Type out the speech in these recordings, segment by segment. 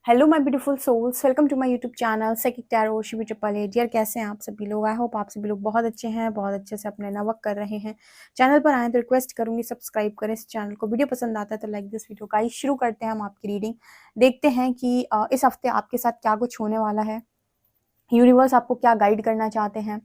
Hello my beautiful souls, welcome to my YouTube channel psychic tarot Shivi triple eight. यार कैसे हैं आप सभी लोग? आई होप आप सभी लोग बहुत अच्छे हैं, बहुत अच्छे से अपने वर्क कर रहे हैं। चैनल पर आए तो रिक्वेस्ट करूंगी सब्सक्राइब करें इस चैनल को। वीडियो पसंद आता है तो लाइक दिस वीडियो। गाइस शुरू करते हैं हम आपकी रीडिंग। देखते हैं कि इस हफ्ते आपके साथ क्या कुछ होने वाला है। यूनिवर्स आपको क्या गाइड करना चाहते हैं,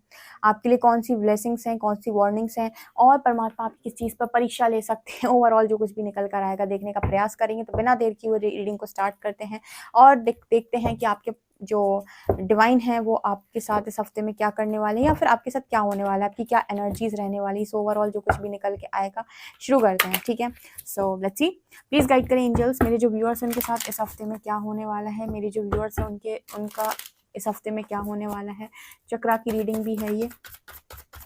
आपके लिए कौन सी ब्लेसिंग्स हैं, कौन सी वार्निंग्स हैं, और परमात्मा आप किस चीज़ पर परीक्षा ले सकते हैं। ओवरऑल जो कुछ भी निकल कर आएगा देखने का प्रयास करेंगे। तो बिना देर की हुए रीडिंग को स्टार्ट करते हैं और देखते हैं कि आपके जो डिवाइन है वो आपके साथ इस हफ्ते में क्या करने वाले हैं, या फिर आपके साथ क्या होने वाला है, आपकी क्या एनर्जीज रहने वाली। सो ओवरऑल जो कुछ भी निकल के आएगा शुरू करते हैं, ठीक है। So let's see, please guide करें एंजल्स मेरे जो व्यूअर्स हैं उनके साथ इस हफ्ते में क्या होने वाला है। मेरे जो व्यूअर्स हैं उनका इस हफ्ते में क्या होने वाला है। चक्रा की रीडिंग भी है ये,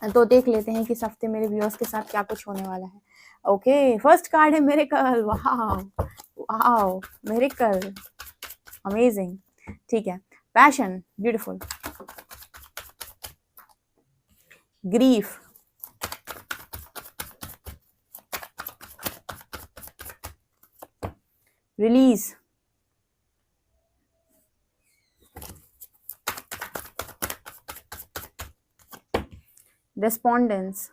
तो देख लेते हैं कि इस हफ्ते मेरे व्यूअर्स के साथ क्या कुछ होने वाला है। ओके, फर्स्ट कार्ड है miracle. Wow wow, miracle, amazing, ठीक है। Passion, beautiful. Grief, release, despondence,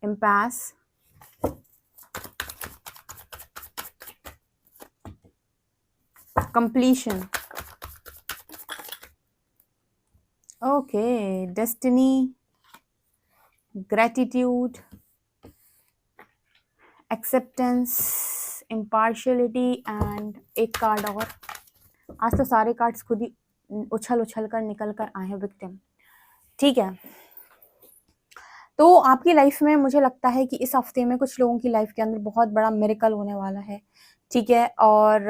impasse, completion, okay, destiny, gratitude, acceptance, impartiality and एक कार्ड और। आज तो सारे कार्ड्स खुद ही उछल उछल कर निकल कर आए हैं, विक्टिम, ठीक है। तो आपकी लाइफ में मुझे लगता है कि इस हफ्ते में कुछ लोगों की लाइफ के अंदर बहुत बड़ा मिरेकल होने वाला है, ठीक है। और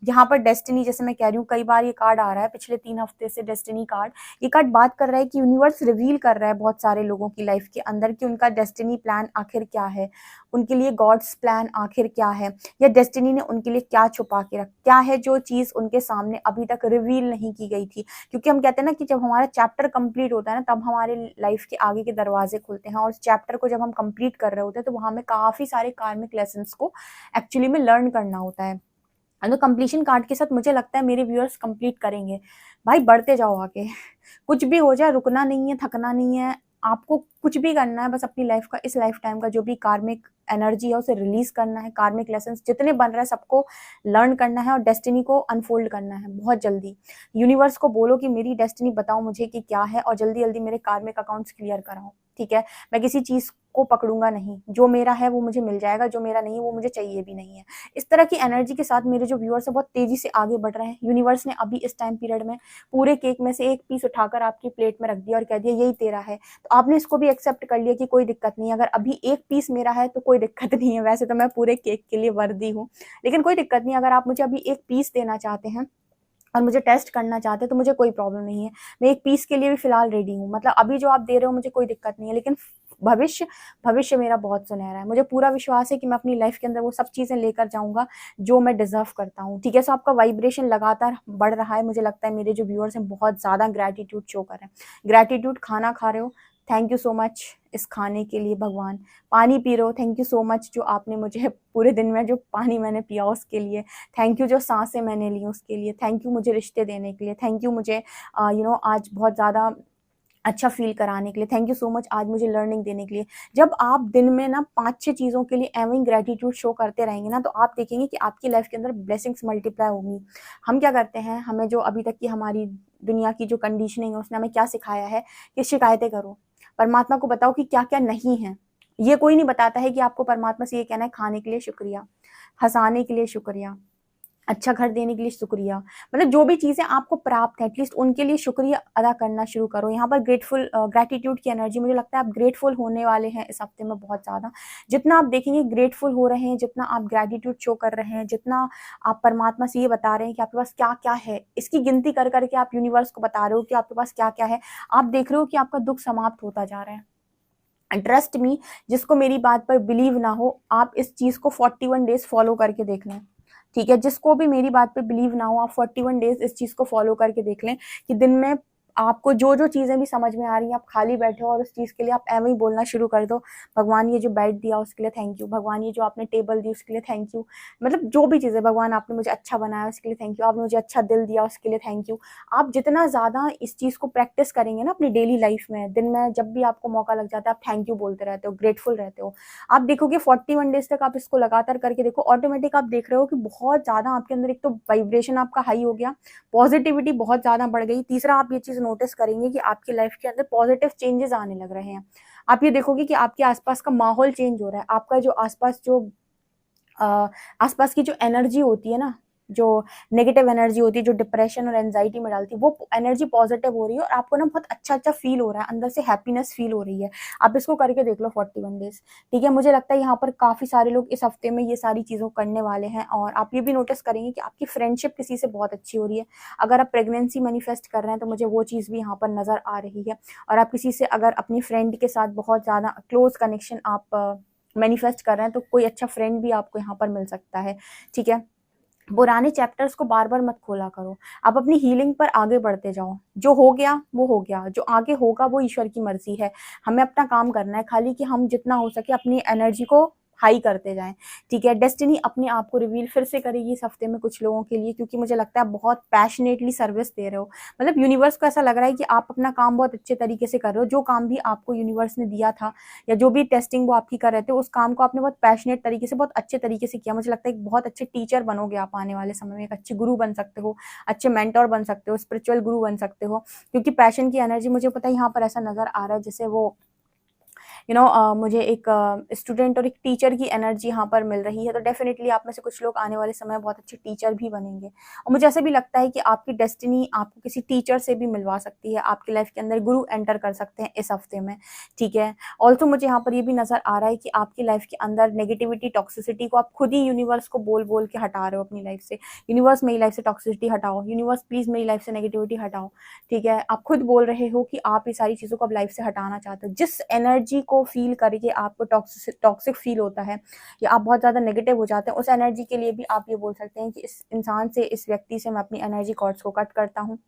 यहाँ पर डेस्टिनी, जैसे मैं कह रही हूँ, कई बार ये कार्ड आ रहा है पिछले 3 हफ्ते से। डेस्टिनी कार्ड, ये कार्ड बात कर रहा है कि यूनिवर्स रिवील कर रहा है बहुत सारे लोगों की लाइफ के अंदर कि उनका डेस्टिनी प्लान आखिर क्या है, उनके लिए गॉड्स प्लान आखिर क्या है, या डेस्टिनी ने उनके लिए क्या छुपा के रख, क्या है जो चीज़ उनके सामने अभी तक रिवील नहीं की गई थी। क्योंकि हम कहते हैं ना कि जब हमारा चैप्टर कंप्लीट होता है ना, तब हमारे लाइफ के आगे के दरवाजे खुलते हैं। और उस चैप्टर को जब हम कंप्लीट कर रहे होते हैं तो वहाँ में काफ़ी सारे कार्मिक लेसन्स को एक्चुअली में लर्न करना होता है। तो कंप्लीशन कार्ड के साथ मुझे लगता है मेरे व्यूअर्स कंप्लीट करेंगे। भाई बढ़ते जाओ आगे, कुछ भी हो जाए, रुकना नहीं है, थकना नहीं है। आपको कुछ भी करना है, बस अपनी लाइफ का, इस लाइफ टाइम का जो भी कार्मिक एनर्जी है उसे रिलीज करना है। कार्मिक लेसन्स जितने बन रहे हैं सबको लर्न करना है और डेस्टिनी को अनफोल्ड करना है बहुत जल्दी। यूनिवर्स को बोलो कि मेरी डेस्टिनी बताओ मुझे कि क्या है, और जल्दी जल्दी मेरे कार्मिक अकाउंट्स क्लियर कराओ, ठीक है। मैं किसी चीज को पकड़ूंगा नहीं, जो मेरा है वो मुझे मिल जाएगा, जो मेरा नहीं है वो मुझे चाहिए भी नहीं है। इस तरह की एनर्जी के साथ मेरे जो व्यूअर्स है बहुत तेजी से आगे बढ़ रहे हैं। यूनिवर्स ने अभी इस टाइम पीरियड में पूरे केक में से एक पीस उठाकर आपकी प्लेट में रख दिया और कह दिया यही तेरा है। तो आपने इसको भी एक्सेप्ट कर लिया कि कोई दिक्कत नहीं है, अगर अभी एक पीस मेरा है तो कोई दिक्कत नहीं है। वैसे तो मैं पूरे केक के लिए वर्दी हूँ, लेकिन कोई दिक्कत नहीं, अगर आप मुझे अभी एक पीस देना चाहते हैं और मुझे टेस्ट करना चाहते हैं तो मुझे कोई प्रॉब्लम नहीं है। मैं एक पीस के लिए भी फिलहाल रेडी हूँ। मतलब अभी जो आप दे रहे हो मुझे कोई दिक्कत नहीं है, लेकिन भविष्य भविष्य मेरा बहुत सुनहरा है। मुझे पूरा विश्वास है कि मैं अपनी लाइफ के अंदर वो सब चीज़ें लेकर जाऊंगा जो मैं डिजर्व करता हूँ, ठीक है। सो आपका वाइब्रेशन लगातार बढ़ रहा है। मुझे लगता है मेरे जो व्यूअर्स हैं बहुत ज़्यादा ग्रैटिट्यूड शो कर रहे हैं। ग्रैटिट्यूड, खाना खा रहे हो, थैंक यू सो मच इस खाने के लिए भगवान। पानी पी रहे हो, थैंक यू सो मच जो आपने मुझे पूरे दिन में जो पानी मैंने पिया उसके लिए। थैंक यू जो सांसें मैंने ली उसके लिए। थैंक यू मुझे रिश्ते देने के लिए। थैंक यू मुझे आज बहुत ज़्यादा अच्छा फील कराने के लिए। थैंक यू सो मच आज मुझे लर्निंग देने के लिए। जब आप दिन में ना 5-6 चीज़ों के लिए एवं ग्रेटिट्यूड शो करते रहेंगे ना, तो आप देखेंगे कि आपकी लाइफ के अंदर ब्लेसिंग्स मल्टीप्लाई होंगी। हम क्या करते हैं, हमें जो अभी तक की हमारी दुनिया की जो कंडीशनिंग है उसने हमें क्या सिखाया है कि शिकायतें करो, परमात्मा को बताओ कि क्या क्या नहीं है। ये कोई नहीं बताता है कि आपको परमात्मा से ये कहना है खाने के लिए शुक्रिया, हंसाने के लिए शुक्रिया, अच्छा घर देने के लिए शुक्रिया। मतलब जो भी चीज़ें आपको प्राप्त है एटलीस्ट उनके लिए शुक्रिया अदा करना शुरू करो। यहाँ पर ग्रेटिट्यूड की एनर्जी, मुझे लगता है आप ग्रेटफुल होने वाले हैं इस हफ्ते में बहुत ज़्यादा। जितना आप देखेंगे ग्रेटफुल हो रहे हैं, जितना आप ग्रेटिट्यूड शो कर रहे हैं, जितना आप परमात्मा से ये बता रहे हैं कि आपके पास क्या क्या है, इसकी गिनती कर करके आप यूनिवर्स को बता रहे हो कि आपके पास क्या क्या है। आप देख रहे हो कि आपका दुख समाप्त होता जा रहा है। ट्रस्ट मी, जिसको मेरी बात पर बिलीव ना हो, आप इस चीज़ को 41 डेज फॉलो करके देख लें, ठीक है। जिसको भी मेरी बात पे बिलीव ना हो, आप 41 डेज इस चीज़ को फॉलो करके देख लें कि दिन में आपको जो जो चीज़ें भी समझ में आ रही हैं, आप खाली बैठे हो और उस चीज़ के लिए आप एवं ही बोलना शुरू कर दो, भगवान ये जो बेड दिया उसके लिए थैंक यू, भगवान ये जो आपने टेबल दी उसके लिए थैंक यू, मतलब जो भी चीज़ें, भगवान आपने मुझे अच्छा बनाया उसके लिए थैंक यू, आपने मुझे अच्छा दिल दिया उसके लिए थैंक यू। आप जितना ज़्यादा इस चीज़ को प्रैक्टिस करेंगे ना अपनी डेली लाइफ में, दिन में जब भी आपको मौका लग जाता है आप थैंक यू बोलते रहते हो, ग्रेटफुल रहते हो, आप देखोगे 41 डेज तक आप इसको लगातार करके देखो, ऑटोमेटिक आप देख रहे हो कि बहुत ज़्यादा आपके अंदर एक तो वाइब्रेशन आपका हाई हो गया, पॉजिटिविटी बहुत ज़्यादा बढ़ गई। तीसरा, आप ये चीज़ नोटिस करेंगे कि आपकी लाइफ के अंदर पॉजिटिव चेंजेस आने लग रहे हैं। आप ये देखोगे कि आपके आसपास का माहौल चेंज हो रहा है, आपका जो आसपास जो आसपास की जो एनर्जी होती है ना, जो नेगेटिव एनर्जी होती है, जो डिप्रेशन और एंजाइटी में डालती है, वो एनर्जी पॉजिटिव हो रही है और आपको ना बहुत अच्छा फील हो रहा है, अंदर से हैप्पीनेस फील हो रही है। आप इसको करके देख लो 41 डेज, ठीक है। मुझे लगता है यहाँ पर काफ़ी सारे लोग इस हफ्ते में ये सारी चीज़ों को करने वाले हैं। और आप ये भी नोटिस करेंगे कि आपकी फ्रेंडशिप किसी से बहुत अच्छी हो रही है। अगर आप प्रेगनेंसी मैनिफेस्ट कर रहे हैं तो मुझे वो चीज़ भी यहाँ पर नज़र आ रही है। और आप किसी से अगर अपनी फ्रेंड के साथ बहुत ज़्यादा क्लोज कनेक्शन आप मैनिफेस्ट कर रहे हैं तो कोई अच्छा फ्रेंड भी आपको यहाँ पर मिल सकता है, ठीक है। पुराने चैप्टर्स को बार बार मत खोला करो, आप अपनी हीलिंग पर आगे बढ़ते जाओ। जो हो गया वो हो गया, जो आगे होगा वो ईश्वर की मर्जी है। हमें अपना काम करना है, खाली कि हम जितना हो सके अपनी एनर्जी को हाई करते जाएं, ठीक है। डेस्टिनी अपने आप को रिवील फिर से करेगी इस हफ्ते में कुछ लोगों के लिए, क्योंकि मुझे लगता है बहुत पैशनेटली सर्विस दे रहे हो। मतलब यूनिवर्स को ऐसा लग रहा है कि आप अपना काम बहुत अच्छे तरीके से कर रहे हो। जो काम भी आपको यूनिवर्स ने दिया था या जो भी टेस्टिंग वो आपकी कर रहे थे, उस काम को आपने बहुत पैशनेट तरीके से, बहुत अच्छे तरीके से किया। मुझे लगता है एक बहुत अच्छे टीचर बनोगे आप आने वाले समय में, एक अच्छे गुरु बन सकते हो, अच्छे मेंटोर बन सकते हो, स्पिरिचुअल गुरु बन सकते हो, क्योंकि पैशन की एनर्जी मुझे पता है यहाँ पर ऐसा नजर आ रहा है जैसे वो मुझे एक स्टूडेंट और एक टीचर की एनर्जी यहाँ पर मिल रही है। तो डेफिनेटली आप में से कुछ लोग आने वाले समय बहुत अच्छे टीचर भी बनेंगे। और मुझे ऐसा भी लगता है कि आपकी डेस्टिनी आपको किसी टीचर से भी मिलवा सकती है, आपकी लाइफ के अंदर गुरु एंटर कर सकते हैं इस हफ्ते में, ठीक है। ऑल्सो मुझे यहाँ पर ये भी नजर आ रहा है कि आपकी लाइफ के अंदर नेगेटिविटी, टॉक्सिसिटी को आप खुद ही यूनिवर्स को बोल बोल के हटा रहे हो अपनी लाइफ से। यूनिवर्स मेरी लाइफ से टॉक्सिसिटी हटाओ, यूनिवर्स प्लीज मेरी लाइफ से नेगेटिविटी हटाओ, ठीक है। आप खुद बोल रहे हो कि आप ये सारी चीजों को अब लाइफ से हटाना चाहते हो। जिस एनर्जी को फील करके आपको टॉक्सिक फील होता है या आप बहुत ज्यादा नेगेटिव हो जाते हैं, उस एनर्जी के लिए भी आप ये बोल सकते हैं कि इस इंसान से, इस व्यक्ति से मैं अपनी एनर्जी कॉर्ड्स को कट करता हूँ।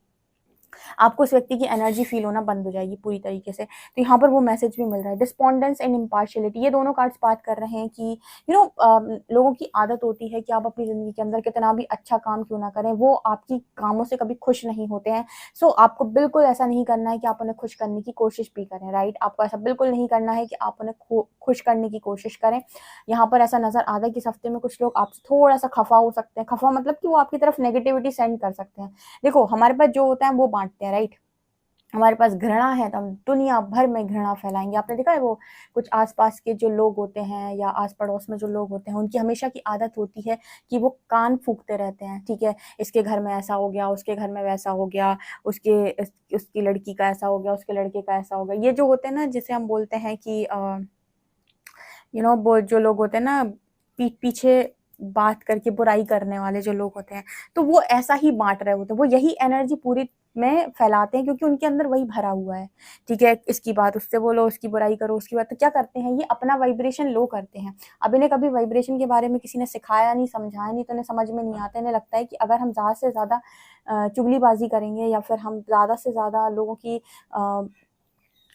आपको उस व्यक्ति की एनर्जी फील होना बंद हो जाएगी पूरी तरीके से। तो यहाँ पर वो मैसेज भी मिल रहा है। डिस्पोंडेंस एंड इम्पार्शियलिटी, ये दोनों कार्ड्स बात कर रहे हैं कि लोगों की आदत होती है कि आप अपनी जिंदगी के अंदर कितना भी अच्छा काम क्यों ना करें, वो आपकी कामों से कभी खुश नहीं होते हैं। सो आपको बिल्कुल ऐसा नहीं करना है कि आप उन्हें खुश करने की कोशिश भी करें, राइट। आपको ऐसा बिल्कुल नहीं करना है कि आप उन्हें खुश करने की कोशिश करें। यहाँ पर ऐसा नजर आता है कि इस हफ्ते में कुछ लोग आपसे थोड़ा सा खफा हो सकते हैं। खफा मतलब कि वो आपकी तरफ नेगेटिविटी सेंड कर सकते हैं। देखो, हमारे पास जो होता है वो बांटते हैं, राइट। हमारे पास घृणा है तो हम दुनिया भर में घृणा फैलाएंगे। आपने देखा है वो कुछ आसपास के जो लोग होते हैं या आस पड़ोस में जो लोग होते हैं, उनकी हमेशा की आदत होती है कि वो कान फूंकते रहते हैं, ठीक है। इसके घर में ऐसा हो गया, उसके घर में वैसा हो गया, उसकी लड़की का ऐसा हो गया, उसके लड़के का ऐसा हो गया। ये जो होते हैं ना, जिसे हम बोलते हैं कि वो जो लोग होते हैं ना, पीछे बात करके बुराई करने वाले जो लोग होते हैं, तो वो ऐसा ही बांट रहे होते हैं। वो यही एनर्जी पूरी में फैलाते हैं क्योंकि उनके अंदर वही भरा हुआ है, ठीक है। इसकी बात उससे बोलो, उसकी बुराई करो, उसकी बात, तो क्या करते हैं ये अपना वाइब्रेशन लो करते हैं। अब इन्हें कभी वाइब्रेशन के बारे में किसी ने सिखाया नहीं, समझाया नहीं, तो इन्हें समझ में नहीं आता। इन्हें लगता है कि अगर हम ज़्यादा से ज़्यादा चुगलीबाजी करेंगे या फिर हम ज़्यादा से ज़्यादा लोगों की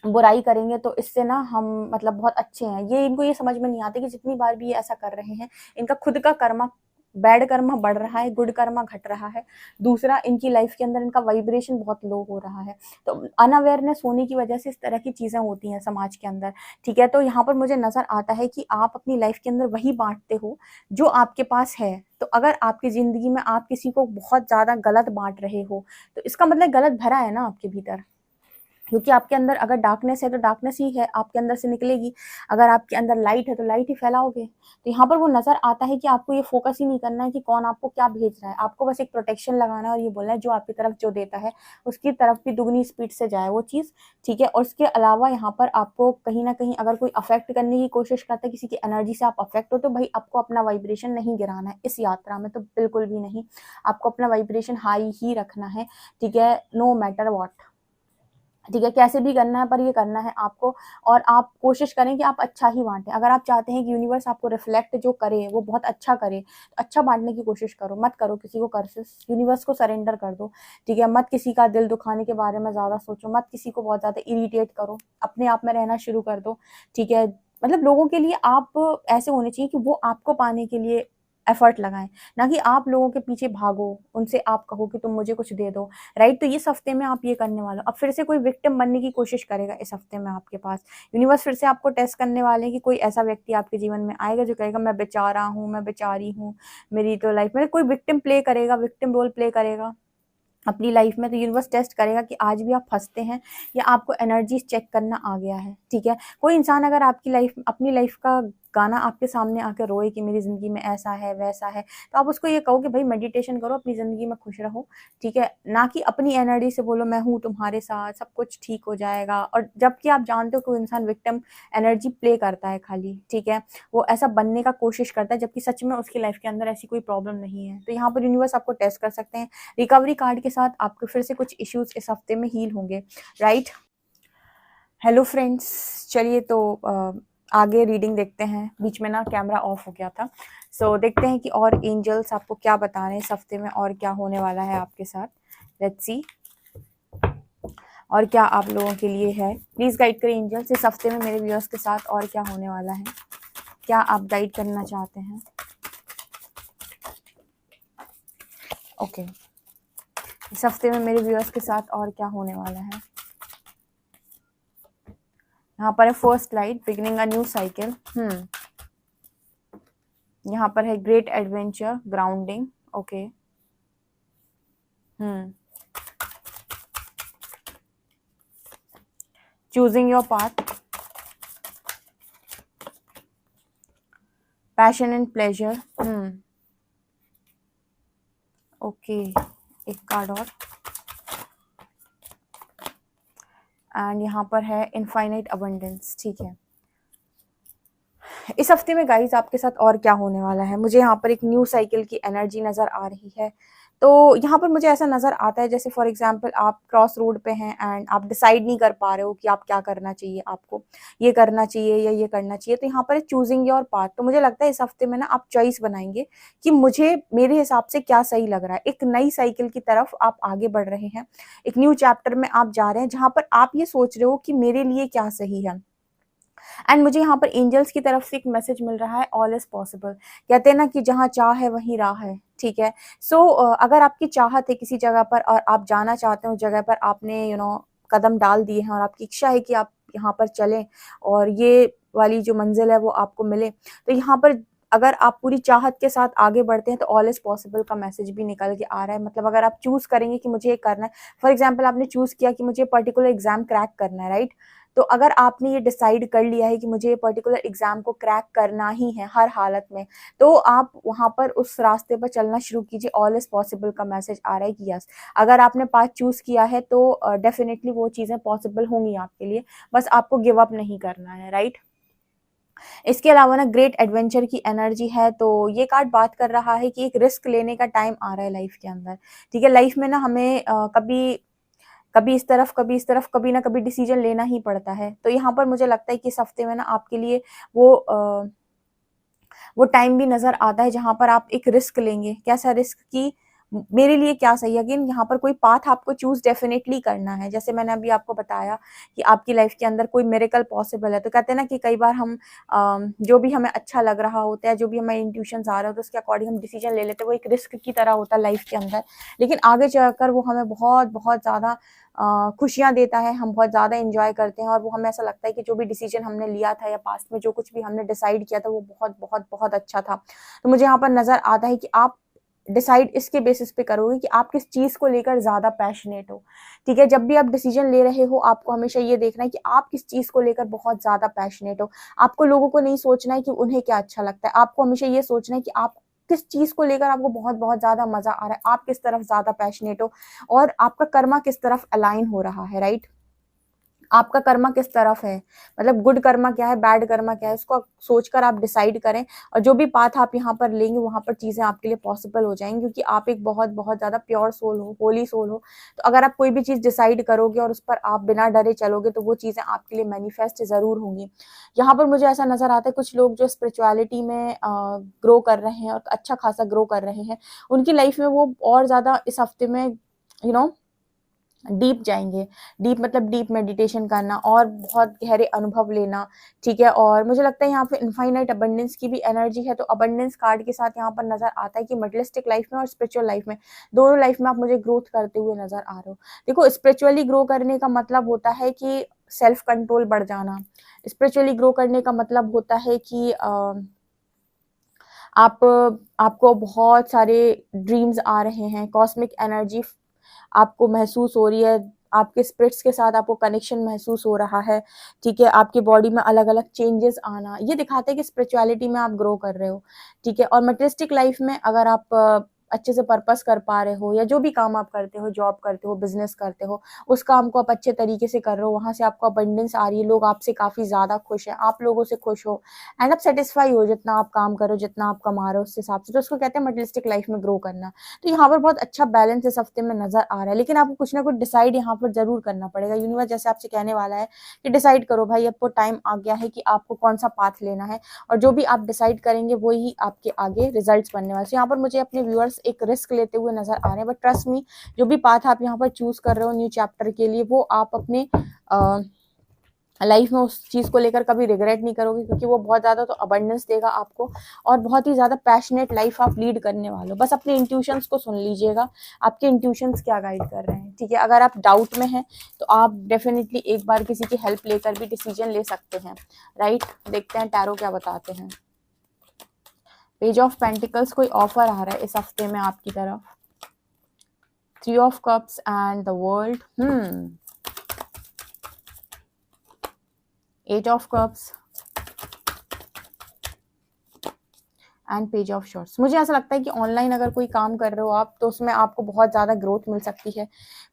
बुराई करेंगे तो इससे ना हम मतलब बहुत अच्छे हैं। ये इनको ये समझ में नहीं आते कि जितनी बार भी ये ऐसा कर रहे हैं, इनका खुद का कर्मा, बैड कर्मा बढ़ रहा है, गुड कर्मा घट रहा है। दूसरा, इनकी लाइफ के अंदर इनका वाइब्रेशन बहुत लो हो रहा है। तो अनअवेयरनेस होने की वजह से इस तरह की चीजें होती हैं समाज के अंदर, ठीक है। तो यहाँ पर मुझे नजर आता है कि आप अपनी लाइफ के अंदर वही बांटते हो जो आपके पास है। तो अगर आपकी जिंदगी में आप किसी को बहुत ज्यादा गलत बांट रहे हो तो इसका मतलब गलत भरा है ना आपके भीतर, क्योंकि आपके अंदर अगर डार्कनेस है तो डार्कनेस ही है, आपके अंदर से निकलेगी। अगर आपके अंदर लाइट है तो लाइट ही फैलाओगे। तो यहाँ पर वो नजर आता है कि आपको ये फोकस ही नहीं करना है कि कौन आपको क्या भेज रहा है। आपको बस एक प्रोटेक्शन लगाना है और ये बोलना है जो आपकी तरफ जो देता है उसकी तरफ भी दुगनी स्पीड से जाए वो चीज, ठीक है। और उसके अलावा यहाँ पर आपको कहीं ना कहीं अगर कोई अफेक्ट करने की कोशिश करता है, किसी की एनर्जी से आप अफेक्ट हो, तो भाई आपको अपना वाइब्रेशन नहीं गिराना है इस यात्रा में, तो बिल्कुल भी नहीं। आपको अपना वाइब्रेशन हाई ही रखना है, ठीक है, नो मैटर वॉट। ठीक है, कैसे भी करना है पर ये करना है आपको, और आप कोशिश करें कि आप अच्छा ही बांटें। अगर आप चाहते हैं कि यूनिवर्स आपको रिफ्लेक्ट जो करे वो बहुत अच्छा करे, तो अच्छा बांटने की कोशिश करो, मत करो किसी को कर्सेस, यूनिवर्स को सरेंडर कर दो। ठीक है, मत किसी का दिल दुखाने के बारे में ज़्यादा सोचो, मत किसी को बहुत ज़्यादा इरिटेट करो, अपने आप में रहना शुरू कर दो। ठीक है, मतलब लोगों के लिए आप ऐसे होने चाहिए कि वो आपको पाने के लिए एफर्ट लगाएं, ना कि आप लोगों के पीछे भागो, उनसे आप कहो कि तुम मुझे कुछ दे दो। राइट, तो इस हफ्ते में आप ये करने वाले हो। अब फिर से कोई विक्टिम बनने की कोशिश करेगा इस हफ्ते में आपके पास, यूनिवर्स फिर से आपको टेस्ट करने वाले हैं कि कोई ऐसा व्यक्ति आपके जीवन में आएगा जो कहेगा मैं बेचारा हूँ, मैं बेचारी हूँ, मेरी तो लाइफ में कोई विक्टिम प्ले करेगा, विक्टिम रोल प्ले करेगा अपनी लाइफ में। तो यूनिवर्स टेस्ट करेगा कि आज भी आप फंसते हैं या आपको एनर्जीज चेक करना आ गया है। ठीक है, कोई इंसान अगर आपकी लाइफ, अपनी लाइफ का गाना आपके सामने आकर रोए कि मेरी ज़िंदगी में ऐसा है वैसा है, तो आप उसको ये कहो कि भाई मेडिटेशन करो, अपनी ज़िंदगी में खुश रहो। ठीक है, ना कि अपनी एनर्जी से बोलो मैं हूँ तुम्हारे साथ, सब कुछ ठीक हो जाएगा, और जबकि आप जानते हो कोई इंसान विक्टिम एनर्जी प्ले करता है खाली। ठीक है, वो ऐसा बनने का कोशिश करता है जबकि सच में उसकी लाइफ के अंदर ऐसी कोई प्रॉब्लम नहीं है। तो यहाँ पर यूनिवर्स आपको टेस्ट कर सकते हैं। रिकवरी कार्ड के साथ आपके फिर से कुछ इश्यूज इस हफ्ते में हील होंगे। राइट, हेलो फ्रेंड्स, चलिए तो आगे रीडिंग देखते हैं। बीच में ना कैमरा ऑफ हो गया था, सो देखते हैं कि और एंजल्स आपको क्या बता रहे हैं इस हफ्ते में, और क्या होने वाला है आपके साथ। लेट्स सी और क्या आप लोगों के लिए है। प्लीज़ गाइड करें एंजल्स, इस हफ्ते में मेरे व्यूअर्स के साथ और क्या होने वाला है, क्या आप गाइड करना चाहते हैं। ओके, इस हफ्ते में मेरे व्यूअर्स के साथ और क्या होने वाला है। यहाँ पर है first light, beginning a new cycle. यहाँ पर है great adventure, grounding. Okay, choosing your path, passion and pleasure. Okay, एक कार्ड और, एंड यहाँ पर है इनफाइनाइट अबंडेंस। ठीक है, इस हफ्ते में गाइज आपके साथ और क्या होने वाला है। मुझे यहाँ पर एक न्यू साइकिल की एनर्जी नज़र आ रही है। तो यहाँ पर मुझे ऐसा नज़र आता है जैसे फॉर एग्जांपल आप क्रॉस रोड पे हैं एंड आप डिसाइड नहीं कर पा रहे हो कि आप क्या करना चाहिए, आपको ये करना चाहिए या ये करना चाहिए। तो यहाँ पर चूजिंग योर पाथ, तो मुझे लगता है इस हफ्ते में ना आप चॉइस बनाएंगे कि मुझे मेरे हिसाब से क्या सही लग रहा है। एक नई साइकिल की तरफ आप आगे बढ़ रहे हैं, एक न्यू चैप्टर में आप जा रहे हैं जहाँ पर आप ये सोच रहे हो कि मेरे लिए क्या सही है। एंड मुझे यहाँ पर एंजल्स की तरफ से एक मैसेज मिल रहा है, ऑल इज पॉसिबल। कहते हैं ना कि जहाँ चाह है वहीं राह है। ठीक है, सो अगर आपकी चाहत है किसी जगह पर और आप जाना चाहते हो उस जगह पर, आपने कदम डाल दिए हैं और आपकी इच्छा है कि आप यहाँ पर चलें और ये वाली जो मंजिल है वो आपको मिले, तो यहाँ पर अगर आप पूरी चाहत के साथ आगे बढ़ते हैं तो ऑल इज पॉसिबल का मैसेज भी निकल के आ रहा है। मतलब अगर आप चूज करेंगे कि मुझे ये करना है, फॉर एग्जाम्पल आपने चूज किया कि मुझे पर्टिकुलर एग्जाम क्रैक करना है, राइट, तो अगर आपने ये डिसाइड कर लिया है कि मुझे ये पर्टिकुलर एग्जाम को क्रैक करना ही है हर हालत में, तो आप वहां पर उस रास्ते पर चलना शुरू कीजिए। ऑल इज पॉसिबल का मैसेज आ रहा है कि यस, अगर आपने पाथ चूज किया है तो डेफिनेटली वो चीजें पॉसिबल होंगी आपके लिए, बस आपको गिव अप नहीं करना है। राइट, इसके अलावा ना ग्रेट एडवेंचर की एनर्जी है, तो ये कार्ड बात कर रहा है कि एक रिस्क लेने का टाइम आ रहा है लाइफ के अंदर। ठीक है, लाइफ में ना हमें कभी कभी इस तरफ कभी इस तरफ, कभी ना कभी डिसीजन लेना ही पड़ता है। तो यहाँ पर मुझे लगता है कि इस हफ्ते में ना आपके लिए वो टाइम भी नजर आता है जहां पर आप एक रिस्क लेंगे। कैसा रिस्क कि मेरे लिए क्या सही है। अगेन यहाँ पर कोई पाथ आपको चूज डेफिनेटली करना है। जैसे मैंने अभी आपको बताया कि आपकी लाइफ के अंदर कोई मिरेकल पॉसिबल है, तो कहते हैं ना कि कई बार हम जो भी हमें अच्छा लग रहा होता है, जो भी हमें इंट्यूशंस आ रहे होते हैं, उसके अकॉर्डिंग हम डिसीजन ले लेते हैं। वो एक रिस्क की तरह होता है लाइफ के अंदर, लेकिन आगे चलकर वो हमें बहुत बहुत ज़्यादा खुशियाँ देता है, हम बहुत ज़्यादा इंजॉय करते हैं और वो हमें ऐसा लगता है कि जो भी डिसीजन हमने लिया था या पास्ट में जो कुछ भी हमने डिसाइड किया था वो बहुत बहुत बहुत अच्छा था। तो मुझे यहाँ पर नज़र आता है कि आप डिसाइड इसके बेसिस पे करोगे कि आप किस चीज़ को लेकर ज़्यादा पैशनेट हो। ठीक है, जब भी आप डिसीजन ले रहे हो आपको हमेशा ये देखना है कि आप किस चीज़ को लेकर बहुत ज़्यादा पैशनेट हो। आपको लोगों को नहीं सोचना है कि उन्हें क्या अच्छा लगता है, आपको हमेशा ये सोचना है कि आप किस चीज़ को लेकर आपको बहुत बहुत ज़्यादा मज़ा आ रहा है, आप किस तरफ ज़्यादा पैशनेट हो और आपका कर्मा किस तरफ अलाइन हो रहा है। राइट, आपका कर्मा किस तरफ है, मतलब गुड कर्मा क्या है, बैड कर्मा क्या है, उसको सोचकर आप डिसाइड करें। और जो भी पाथ आप यहाँ पर लेंगे वहां पर चीजें आपके लिए पॉसिबल हो जाएंगी, क्योंकि आप एक बहुत बहुत ज्यादा प्योर सोल हो, होली सोल हो। तो अगर आप कोई भी चीज डिसाइड करोगे और उस पर आप बिना डरे चलोगे तो वो चीजें आपके लिए मैनिफेस्ट जरूर होंगी। यहाँ पर मुझे ऐसा नजर आता है कुछ लोग जो स्पिरिचुअलिटी में ग्रो कर रहे हैं और अच्छा खासा ग्रो कर रहे हैं, उनकी लाइफ में वो और ज्यादा इस हफ्ते में डीप जाएंगे। डीप मतलब डीप मेडिटेशन करना और बहुत गहरे अनुभव लेना, ठीक है। और मुझे लगता है यहाँ पे इनफाइनाइट अबंडेंस की भी एनर्जी है, तो अबंडेंस कार्ड के साथ यहाँ पर नजर आता है कि मटेरियलिस्टिक लाइफ में और स्पिरिचुअल लाइफ में, दोनों लाइफ में आप मुझे ग्रोथ करते हुए नजर आ रहे हो। देखो, स्पिरिचुअली ग्रो करने का मतलब होता है कि सेल्फ कंट्रोल बढ़ जाना। स्पिरिचुअली ग्रो करने का मतलब होता है कि आपको बहुत सारे ड्रीम्स आ रहे हैं, कॉस्मिक एनर्जी आपको महसूस हो रही है, आपके स्पिरिट्स के साथ आपको कनेक्शन महसूस हो रहा है, ठीक है। आपकी बॉडी में अलग अलग चेंजेस आना, ये दिखाते हैं कि स्पिरिचुअलिटी में आप ग्रो कर रहे हो, ठीक है। और मटेरियलिस्टिक लाइफ में अगर आप अच्छे से पर्पस कर पा रहे हो, या जो भी काम आप करते हो, जॉब करते हो, बिजनेस करते हो, उस काम को आप अच्छे तरीके से कर रहे हो, वहां से आपको अबंडेंस आ रही है, लोग आपसे काफी ज्यादा खुश हैं, आप लोगों से खुश हो, एंड आप सेटिस्फाई हो जितना आप काम करो, जितना आप कमा रहे हो उस हिसाब से, तो उसको कहते हैं मटेरियलिस्टिक लाइफ में ग्रो करना। तो यहाँ पर बहुत अच्छा बैलेंस इस हफ्ते में नजर आ रहा है, लेकिन आपको कुछ ना कुछ डिसाइड यहाँ पर जरूर करना पड़ेगा। यूनिवर्स जैसे आपसे कहने वाला है कि डिसाइड करो भाई, आपको टाइम आ गया है कि आपको कौन सा पाथ लेना है, और जो भी आप डिसाइड करेंगे वही आपके आगे रिजल्ट्स बनने वाले। यहाँ पर मुझे अपने व्यूअर्स एक रिस्क लेते हुए नजर आ रहे हैं, बट ट्रस्ट मी, जो भी पाथ आप यहाँ पर चूज कर रहे हो न्यू चैप्टर के लिए, वो आप अपने लाइफ में उस चीज को लेकर कभी रिग्रेट नहीं करोगे, क्योंकि वो बहुत ज्यादा तो अबंडेंस देगा आपको, और बहुत ही ज्यादा पैशनेट लाइफ आप लीड करने वाले हो। बस अपने इंट्यूशंस को सुन लीजिएगा, आपके इंट्यूशंस क्या गाइड कर रहे हैं, ठीक है। अगर आप डाउट में हैं तो आप डेफिनेटली एक बार किसी की हेल्प लेकर भी डिसीजन ले सकते हैं, राइट। देखते हैं टैरो क्या बताते हैं। पेज ऑफ पेंटिकल्स, कोई ऑफर आ रहा है इस हफ्ते में आपकी तरफ। 3 of cups and the world, 8 of cups and page of shorts. मुझे ऐसा लगता है कि ऑनलाइन अगर कोई काम कर रहे हो आप, तो उसमें आपको बहुत ज़्यादा ग्रोथ मिल सकती है।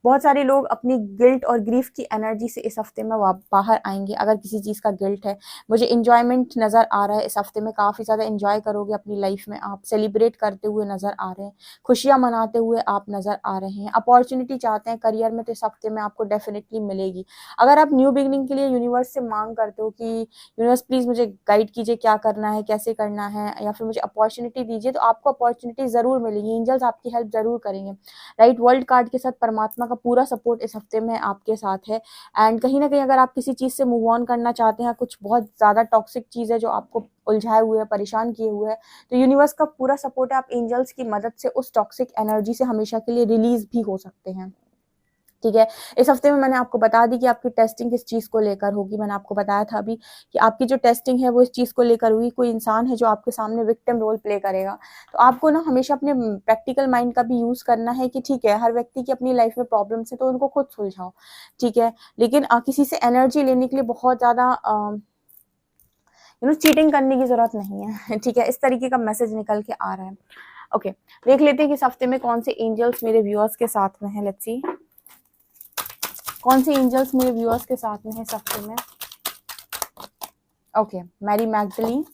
बहुत सारे लोग अपनी गिल्ट और ग्रीफ की एनर्जी से इस हफ्ते में बाहर आएंगे। अगर किसी चीज़ का गिल्ट है, मुझे इंजॉयमेंट नज़र आ रहा है इस हफ्ते में, काफ़ी ज़्यादा इंजॉय करोगे अपनी लाइफ में, आप सेलिब्रेट करते हुए नज़र आ रहे हैं, खुशियाँ मनाते हुए आप नज़र आ रहे हैं। अपॉर्चुनिटी चाहते हैं करियर में, तो इस हफ्ते में आपको डेफिनेटली मिलेगी। अगर आप न्यू बिगनिंग के लिए यूनिवर्स से मांग करते हो कि यूनिवर्स प्लीज़ मुझे गाइड कीजिए, क्या करना है, कैसे करना है, या फिर मुझे अपॉर्चुनिटी दीजिए, तो आपको अपॉर्चुनिटी जरूर मिलेगी, एंजल्स आपकी हेल्प जरूर करेंगे, राइट। वर्ल्ड कार्ड के साथ परमात्मा का पूरा सपोर्ट इस हफ्ते में आपके साथ है। एंड कहीं ना कहीं अगर आप किसी चीज से मूव ऑन करना चाहते हैं, कुछ बहुत ज्यादा टॉक्सिक चीज है जो आपको उलझाए हुए है, परेशान किए हुए है, तो यूनिवर्स का पूरा सपोर्ट है, आप एंजल्स की मदद से उस टॉक्सिक एनर्जी से हमेशा के लिए रिलीज भी हो सकते हैं, ठीक है। इस हफ्ते में मैंने आपको बता दी कि आपकी टेस्टिंग किस चीज को लेकर होगी। मैंने आपको बताया था अभी कि आपकी जो टेस्टिंग है वो इस चीज को लेकर होगी, कोई इंसान है जो आपके सामने विक्टिम रोल प्ले करेगा। तो आपको ना हमेशा अपने प्रैक्टिकल माइंड का भी यूज करना है कि ठीक है, हर व्यक्ति की अपनी लाइफ में प्रॉब्लम्स है, तो उनको खुद सुलझाओ, ठीक है। लेकिन किसी से एनर्जी लेने के लिए बहुत ज्यादा चीटिंग करने की जरूरत नहीं है, ठीक है। इस तरीके का मैसेज निकल के आ रहा है। ओके, देख लेते हैं कि इस हफ्ते में कौन से एंजल्स मेरे व्यूअर्स के साथ में है। लेट्स सी कौन से एंजल्स मेरे व्यूअर्स के साथ में है इस हफ्ते में। ओके, मैरी मैग्दलीन,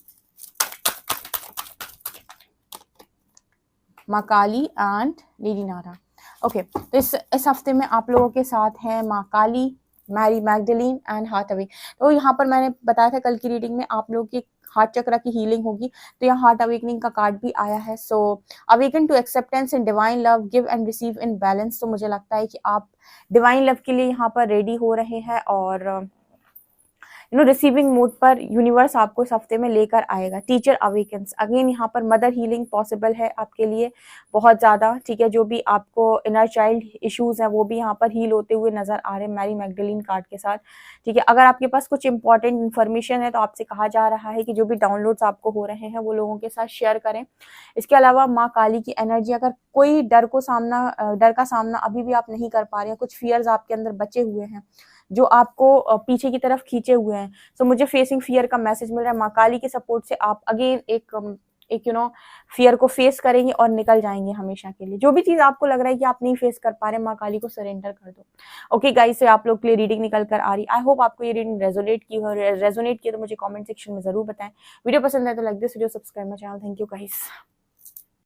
माँ काली एंड लेडी नारा। ओके, तो इस हफ्ते में आप लोगों के साथ हैं माँ काली, मैरी मैग्दलीन एंड हार्ट अवे। तो यहाँ पर मैंने बताया था कल की रीडिंग में आप लोगों की हार्ट चक्र की हीलिंग होगी, तो यहाँ हार्ट अवेकनिंग का कार्ड भी आया है। So awaken to acceptance in divine love, give and receive in balance. तो मुझे लगता है कि आप डिवाइन लव के लिए यहाँ पर रेडी हो रहे हैं, और रिसीविंग मोड पर यूनिवर्स आपको इस हफ्ते में लेकर आएगा। टीचर अवेकन्स, अगेन यहाँ पर मदर हीलिंग पॉसिबल है आपके लिए बहुत ज़्यादा, ठीक है। जो भी आपको इनर चाइल्ड इश्यूज हैं वो भी यहाँ पर हील होते हुए नजर आ रहे हैं मैरी मैग्दलीन कार्ड के साथ, ठीक है। अगर आपके पास कुछ इंपॉर्टेंट इन्फॉर्मेशन है तो आपसे कहा जा रहा है कि जो भी डाउनलोड्स आपको हो रहे हैं वो लोगों के साथ शेयर करें। इसके अलावा माँ काली की एनर्जी, अगर कोई डर का सामना अभी भी आप नहीं कर पा रहे हैं, कुछ फियर्स आपके अंदर बचे हुए हैं जो आपको पीछे की तरफ खींचे हुए हैं, तो मुझे फेसिंग फियर का मैसेज मिल रहा है। माँ काली के सपोर्ट से आप अगेन एक एक फियर को फेस करेंगे और निकल जाएंगे हमेशा के लिए। जो भी चीज आपको लग रहा है कि आप नहीं फेस कर पा रहे, माँ काली को सरेंडर कर दो। ओके गाइस, से आप लोग के लिए रीडिंग निकल कर आ रही। आई होप आपको ये रीडिंग रेजोनेट की तो मुझे कमेंट सेक्शन में जरूर बताएं। वीडियो पसंद है तो like this video, subscribe my channel. Thank you guys.